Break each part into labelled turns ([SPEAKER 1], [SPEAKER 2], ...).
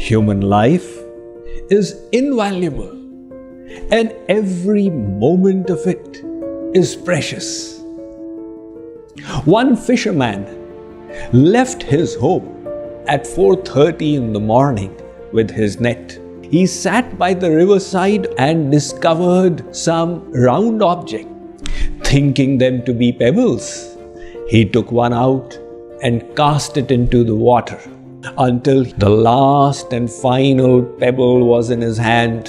[SPEAKER 1] Human life is invaluable, and every moment of it is precious. One fisherman left his home at 4:30 in the morning with his net. He sat by the riverside and discovered some round object. Thinking them to be pebbles, he took one out and cast it into the water until the last and final pebble was in his hand.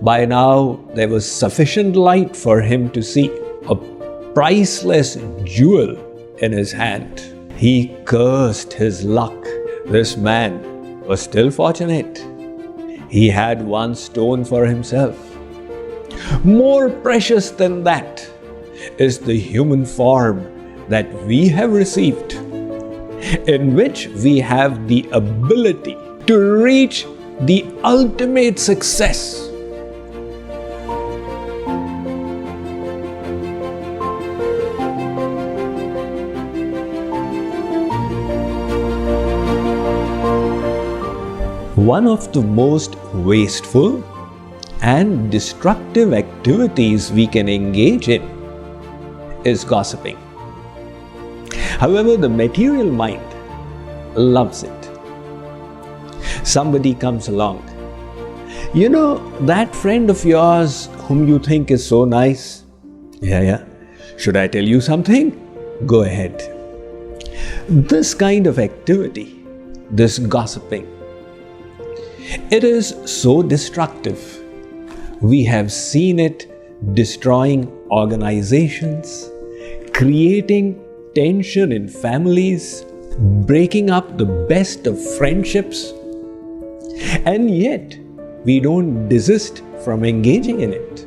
[SPEAKER 1] By now, there was sufficient light for him to see a priceless jewel in his hand. He cursed his luck. This man was still fortunate. He had one stone for himself. More precious than that is the human form that we have received, in which we have the ability to reach the ultimate success. One of the most wasteful and destructive activities we can engage in is gossiping. However, the material mind loves it. Somebody comes along. You know, that friend of yours whom you think is so nice? Yeah. Should I tell you something? Go ahead. This kind of activity, this gossiping, it is so destructive. We have seen it destroying organizations, creating tension in families, breaking up the best of friendships, and yet we don't desist from engaging in it.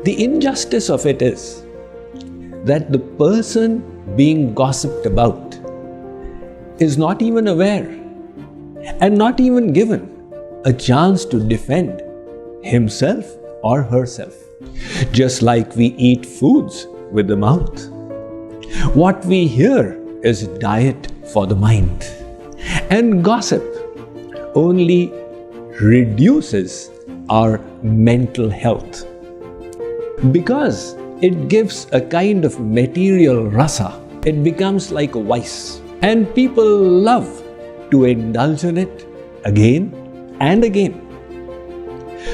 [SPEAKER 1] The injustice of it is that the person being gossiped about is not even aware and not even given a chance to defend himself or herself. Just like we eat foods with the mouth, what we hear is diet for the mind. And gossip only reduces our mental health because it gives a kind of material rasa. It becomes like a vice, and people love to indulge in it again and again.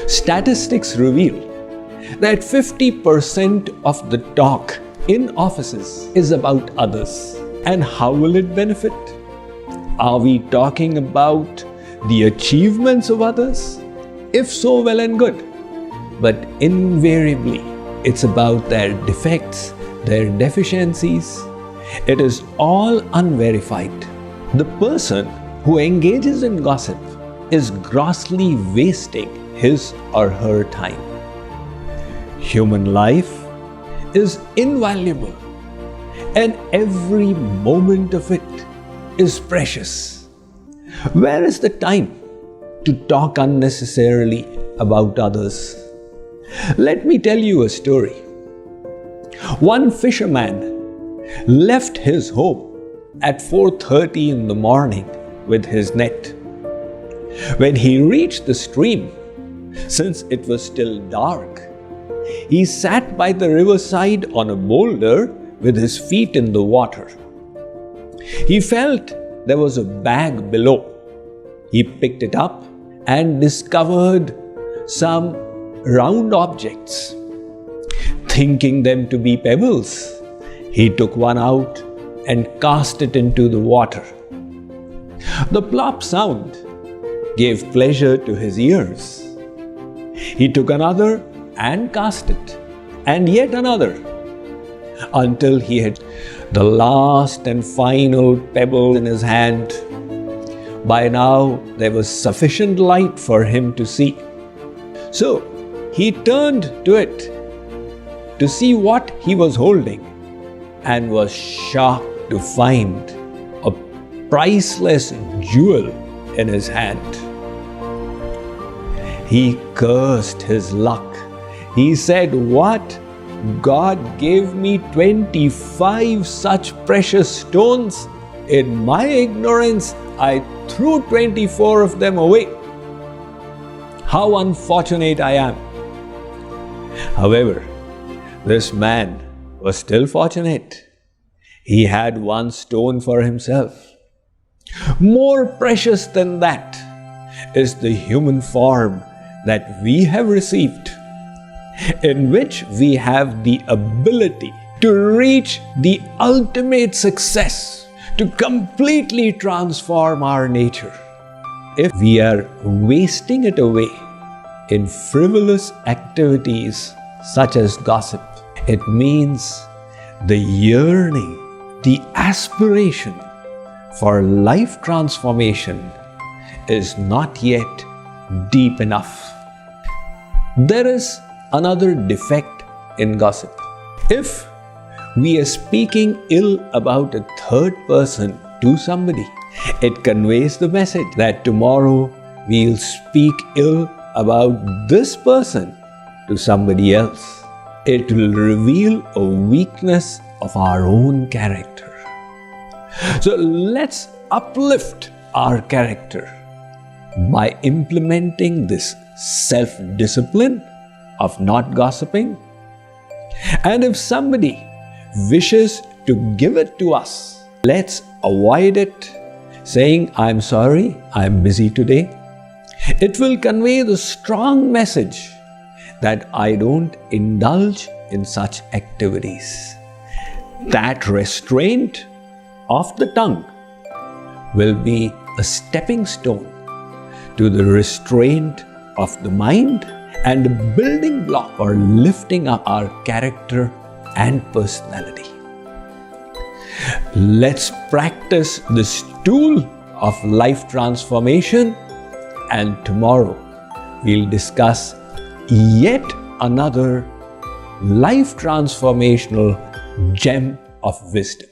[SPEAKER 1] Statistics reveal that 50% of the talk in offices is about others. And how will it benefit? Are we talking about the achievements of others? If so, well and good. But invariably, it's about their defects, their deficiencies. It is all unverified. The person who engages in gossip is grossly wasting his or her time. Human life is invaluable, and every moment of it is precious. Where is the time to talk unnecessarily about others? Let me tell you a story. One fisherman left his home at 4:30 in the morning with his net. When he reached the stream, since it was still dark, he sat by the riverside on a boulder with his feet in the water. He felt there was a bag below. He picked it up and discovered some round objects. Thinking them to be pebbles, he took one out and cast it into the water. The plop sound gave pleasure to his ears. He took another and cast it, and yet another, until he had the last and final pebble in his hand. By now, there was sufficient light for him to see. So, he turned to it to see what he was holding and was shocked to find a priceless jewel in his hand. He cursed his luck. He said, "What? God gave me 25 such precious stones? In my ignorance, I threw 24 of them away. How unfortunate I am. However, this man was still fortunate. He had one stone for himself. More precious than that is the human form that we have received, in which we have the ability to reach the ultimate success, to completely transform our nature. If we are wasting it away in frivolous activities such as gossip, it means the yearning, the aspiration for life transformation is not yet deep enough. There is another defect in gossip. If we are speaking ill about a third person to somebody, it conveys the message that tomorrow we'll speak ill about this person to somebody else. It will reveal a weakness of our own character. So let's uplift our character by implementing this self-discipline of not gossiping. And if somebody wishes to give it to us, let's avoid it, saying, "I'm sorry, I'm busy today." It will convey the strong message that I don't indulge in such activities. That restraint of the tongue will be a stepping stone to the restraint of the mind and a building block for lifting up our character and personality. Let's practice this tool of life transformation, and tomorrow we'll discuss yet another life transformational gem of wisdom.